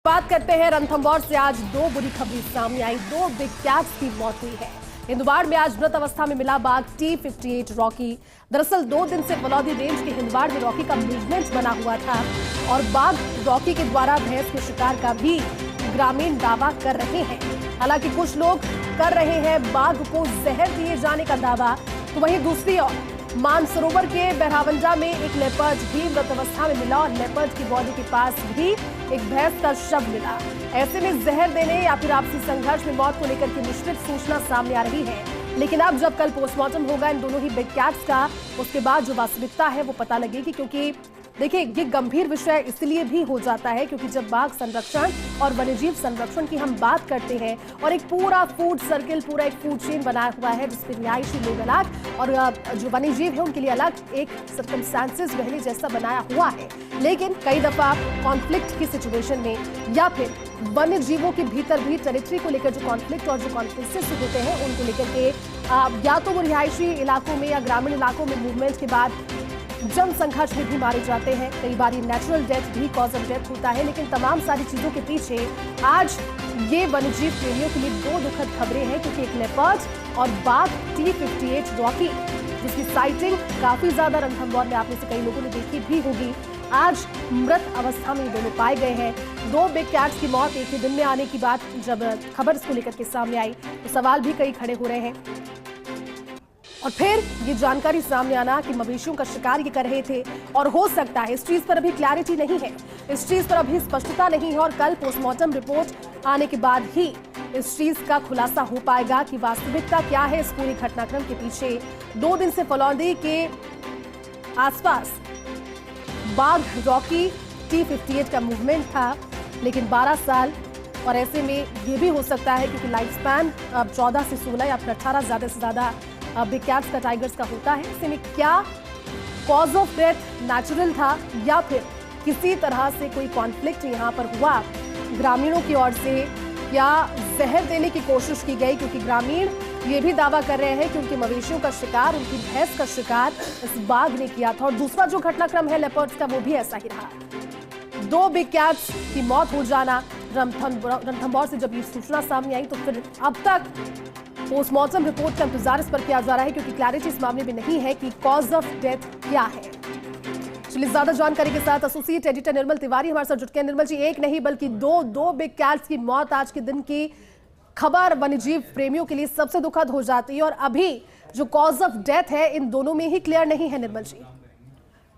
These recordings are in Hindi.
बात करते हैं रणथंभौर से। आज दो बुरी खबरें सामने आई। दो बिग कैट्स की मौत हुई है। हिंदवाड़ में आज मृत अवस्था में मिला बाघ T58 रॉकी। दरअसल 2 दिन से फलौदी रेंज के हिंदवाड़ में रॉकी का मूवमेंट बना हुआ था और बाघ रॉकी के द्वारा भैंस के शिकार का भी ग्रामीण दावा कर रहे हैं। हालांकि कुछ लोग कर रहे हैं बाघ को जहर दिए जाने का दावा, तो वहीं दूसरी ओर मानसरोवर के बहरावंजा में एक लेपर्ड भी मृत अवस्था में मिला और लेपर्ड की बॉडी के पास भी एक भैंस का शव मिला। ऐसे में जहर देने या फिर आपसी संघर्ष में मौत को लेकर की मिश्रित सूचना सामने आ रही है। लेकिन अब जब कल पोस्टमार्टम होगा इन दोनों ही बिग कैट्स का, उसके बाद जो वास्तविकता है वो पता लगेगी। क्योंकि देखिए, ये गंभीर विषय इसलिए भी हो जाता है क्योंकि जब बाघ संरक्षण और वन्यजीव संरक्षण की हम बात करते हैं और एक पूरा फूड सर्किल, पूरा एक फूड चेन बनाया हुआ है जिसमें रिहायशी लोग अलग और जो वन्यजीव है उनके लिए अलग एक सर्कमस्टांसेस पहले जैसा बनाया हुआ है। लेकिन कई दफा कॉन्फ्लिक्ट की सिचुएशन में या फिर वन्य जीवों के भीतर भी टेरिटरी को लेकर जो कॉन्फ्लिक्ट और जो कॉन्फ्लिक्ट होते हैं उनको लेकर के या तो वो रिहायशी इलाकों में या ग्रामीण इलाकों में मूवमेंट के बाद जन संघर्ष में भी मारे जाते हैं। कई बार नेचुरल डेथ भी कॉज ऑफ डेथ होता है। लेकिन तमाम सारी चीजों के पीछे आज ये वन्यजीव प्रेमियों के लिए दो दुखद खबरें हैं क्योंकि एक लेपर्ड और बाघ T58 रॉकी जिसकी साइटिंग काफी ज्यादा रणथंभौर में आप में से कई लोगों ने देखी भी होगी, आज मृत अवस्था में दोनों पाए गए हैं। दो बिग कैट्स की मौत एक ही दिन में आने की बात जब खबर इसको लेकर के सामने आई तो सवाल भी कई खड़े हो रहे हैं। और फिर ये जानकारी सामने आना कि मवेशियों का शिकार ये कर रहे थे और हो सकता है इस चीज पर अभी क्लैरिटी नहीं है, इस चीज पर अभी स्पष्टता नहीं है और कल पोस्टमार्टम रिपोर्ट आने के बाद ही इस चीज का खुलासा हो पाएगा कि वास्तविकता क्या है इस पूरी घटनाक्रम के पीछे। 2 दिन से फलौदी के आसपास बाघ रॉकी T58 का मूवमेंट था, लेकिन 12 साल और ऐसे में ये भी हो सकता है क्योंकि लाइफ स्पैन अब 14 से 16 या फिर 18 ज्यादा से ज्यादा बिग कैट्स का, टाइगर्स का होता है। ऐसे में क्या कॉज ऑफ डेथ नेचुरल था या फिर किसी तरह से कोई कॉन्फ्लिक्ट यहाँ पर हुआ ग्रामीणों की ओर से या जहर देने की कोशिश की गई, क्योंकि ग्रामीण ये भी दावा कर रहे हैं कि उनके मवेशियों का शिकार, उनकी भैंस का शिकार इस बाघ ने किया था। और दूसरा जो घटनाक्रम है लेपर्ड्स का वो भी ऐसा ही रहा। 2 बिग कैट्स की मौत हो जाना रणथंभौर से जब ये सूचना सामने आई तो फिर अब तक पोस्टमार्टम रिपोर्ट का इंतजार इस पर किया जा रहा है क्योंकि क्लैरिटी इस मामले में नहीं है कि कॉज ऑफ डेथ क्या है। चलिए ज्यादा जानकारी के साथ एसोसिएट एडिटर निर्मल तिवारी हमारे साथ जुट गए। निर्मल जी, एक नहीं बल्कि दो बिग कैट्स की मौत आज के दिन की खबर वन्यजीव प्रेमियों के लिए सबसे दुखद हो जाती है और अभी जो कॉज ऑफ डेथ है इन दोनों में ही क्लियर नहीं है। निर्मल जी,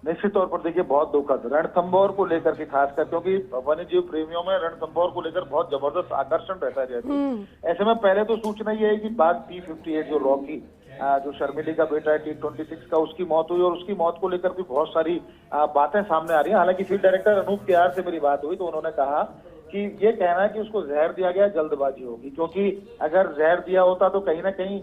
निश्चित तौर पर देखिए बहुत दुखद रणथंभौर को लेकर के खासकर क्योंकि वन्यजीव प्रेमियों में रणथंभौर को लेकर बहुत जबरदस्त आकर्षण रहता है। ऐसे में पहले तो सूचना ये है कि बाघ T58 जो रॉकी जो शर्मिली का बेटा है T26 का, उसकी मौत हुई और उसकी मौत को लेकर भी बहुत सारी बातें सामने आ रही हैं। हालांकि फील्ड डायरेक्टर अनूप केआर से मेरी बात हुई तो उन्होंने कहा कि ये कहना है कि उसको जहर दिया गया जल्दबाजी होगी, क्योंकि अगर जहर दिया होता तो कहीं ना कहीं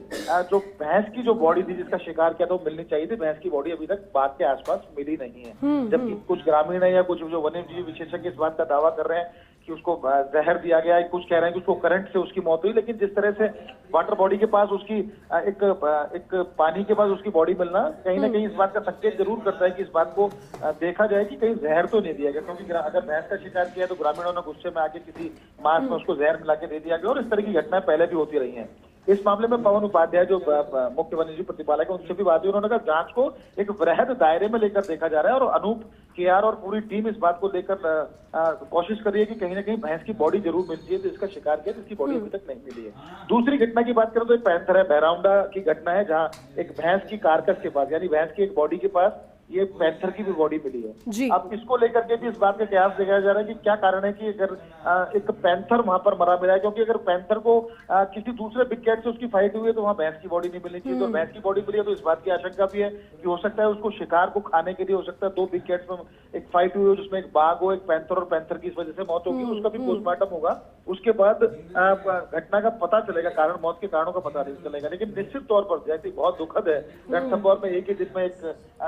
जो भैंस की जो बॉडी थी जिसका शिकार किया था वो मिलनी चाहिए थी। भैंस की बॉडी अभी तक बाघ के आसपास मिली नहीं है, जबकि कुछ ग्रामीण है या कुछ जो वन्यजीव विशेषज्ञ इस बात का दावा कर रहे हैं कि उसको जहर दिया गया है, कुछ कह रहे हैं कि उसको करंट से उसकी मौत हुई। लेकिन जिस तरह से वाटर बॉडी के पास उसकी एक पानी के पास उसकी बॉडी मिलना कहीं ना कहीं इस बात का संकेत जरूर करता है कि इस बात को देखा जाए कि कहीं जहर तो नहीं दिया गया, क्योंकि अगर भैंस का शिकार किया तो ग्रामीणों ने गुस्से में आके किसी मांस में उसको जहर मिला के दे दिया गया और इस तरह की घटनाएं पहले भी होती रही हैं। इस मामले में पवन उपाध्याय जो मुख्य वन्यजीव प्रतिपालक है उनसे भी बात हुई। उन्होंने कहा जांच को एक वृहद दायरे में लेकर देखा जा रहा है और अनूप केआर और पूरी टीम इस बात को लेकर कोशिश कर रही है कि कहीं ना कहीं भैंस की बॉडी जरूर मिल चाहिए तो इसका शिकार किया जिसकी बॉडी अभी तक नहीं मिली है। दूसरी घटना की बात करें तो एक पैंथर है, बहरावंडा की घटना है जहाँ एक भैंस की कारकस के पास यानी भैंस की एक बॉडी के पास ये पैंथर की भी बॉडी मिली है। अब इसको लेकर के भी इस बात का कयास देखा जा रहा है कि क्या कारण है कि अगर एक पैंथर वहां पर मरा मिला है, क्योंकि अगर पैंथर को किसी दूसरे बिग कैट से उसकी फाइट हुई है तो वहां भैंस की बॉडी नहीं मिलनी चाहिए। तो भैंस की बॉडी मिली है तो इस बात की आशंका भी है कि हो सकता है उसको शिकार को खाने के लिए हो सकता है 2 बिग कैट्स में एक फाइट हुई हो जिसमें एक बाघ हो, एक पैंथर और पैंथर की इस वजह से मौत होगी। उसका भी पोस्टमार्टम होगा, उसके बाद घटना का पता चलेगा, कारण मौत के कारणों का पता नहीं चलेगा। लेकिन निश्चित तौर पर जैसे बहुत दुखद है रणथंभौर में एक ही दिन में एक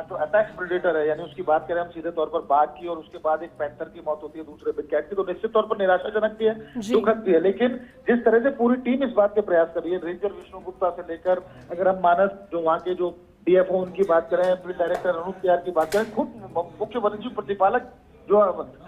जो अटैक प्रेडेटर है यानी उसकी बात करें हम सीधे तौर पर बाघ की और उसके बाद एक पैंथर की मौत होती है दूसरे बिग कैट की, तो निश्चित तौर पर निराशाजनक भी है, दुखद भी है। लेकिन जिस तरह से पूरी टीम इस बात के प्रयास कर रही है, रेंजर विष्णु गुप्ता से लेकर अगर हम मानस जो वहाँ के जो DFO उनकी बात करें, फील्ड डायरेक्टर अनूप केआर की बात करें, खुद मुख्य वन्यजीव प्रतिपालक जो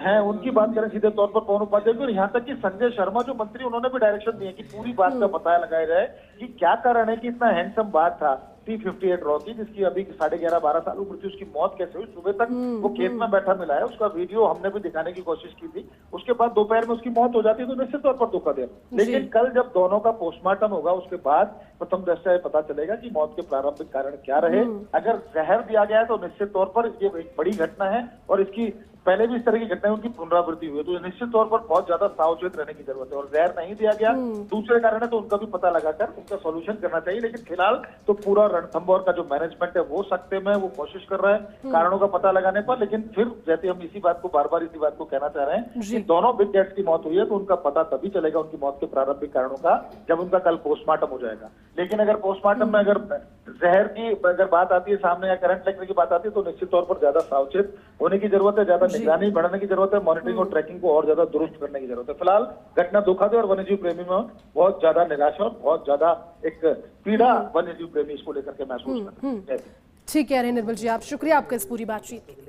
हैं उनकी बात करें सीधे तौर पर पवन उपाध्याय की, और यहाँ तक कि संजय शर्मा जो मंत्री, उन्होंने भी डायरेक्शन दिए कि पूरी बात का पता लगाया जाए कि क्या कारण है कि इतना हैंडसम बाघ था T58 रॉकी, जिसकी अभी 11.5-12 साल उम्र थी, उसकी मौत कैसे हुई? सुबह तक वो खेत में बैठा मिला है, उसका वीडियो हमने भी दिखाने की कोशिश की थी। उसके बाद दोपहर में उसकी मौत हो जाती है तो निश्चित तौर पर दुखद है। लेकिन कल जब दोनों का पोस्टमार्टम होगा उसके बाद प्रथम दृष्टया पता चलेगा कि मौत के प्रारंभिक कारण क्या रहे। अगर जहर दिया गया है तो निश्चित तौर पर ये एक बड़ी घटना है, और इसकी पहले भी इस तरह की घटनाएं उनकी पुनरावृत्ति हुई है, तो निश्चित तौर पर बहुत ज्यादा सावचेत रहने की जरूरत है। और जहर नहीं दिया गया, दूसरे कारण है तो उनका भी पता लगाकर उनका सॉल्यूशन करना चाहिए। लेकिन फिलहाल तो पूरा रणथंभौर का जो मैनेजमेंट है वो सकते में वो कोशिश कर रहा है कारणों का पता लगाने पर। लेकिन फिर जैसे हम इसी बात को बार-बार इसी बात को कहना चाह रहे हैं कि दोनों बिग कैट्स की मौत हुई है तो उनका पता तभी चलेगा उनकी मौत के प्रारंभिक कारणों का, जब उनका कल पोस्टमार्टम हो जाएगा। लेकिन अगर पोस्टमार्टम में अगर जहर की अगर बात आती है सामने या करंट लगने की बात आती है तो निश्चित तौर पर ज्यादा सावचेत होने की जरूरत है, ज्यादा निगरानी बढ़ाने की जरूरत है, मॉनिटरिंग और ट्रैकिंग को और ज्यादा दुरुस्त करने की जरूरत है। फिलहाल घटना दुखद है और वन्यजीव प्रेमी में बहुत ज्यादा निराशा और बहुत ज्यादा एक पीड़ा वन्यजीव प्रेमी इसको लेकर के महसूस कर रहे हैं। ठीक है निर्मल जी, आप शुक्रिया आपका इस पूरी बातचीत के लिए।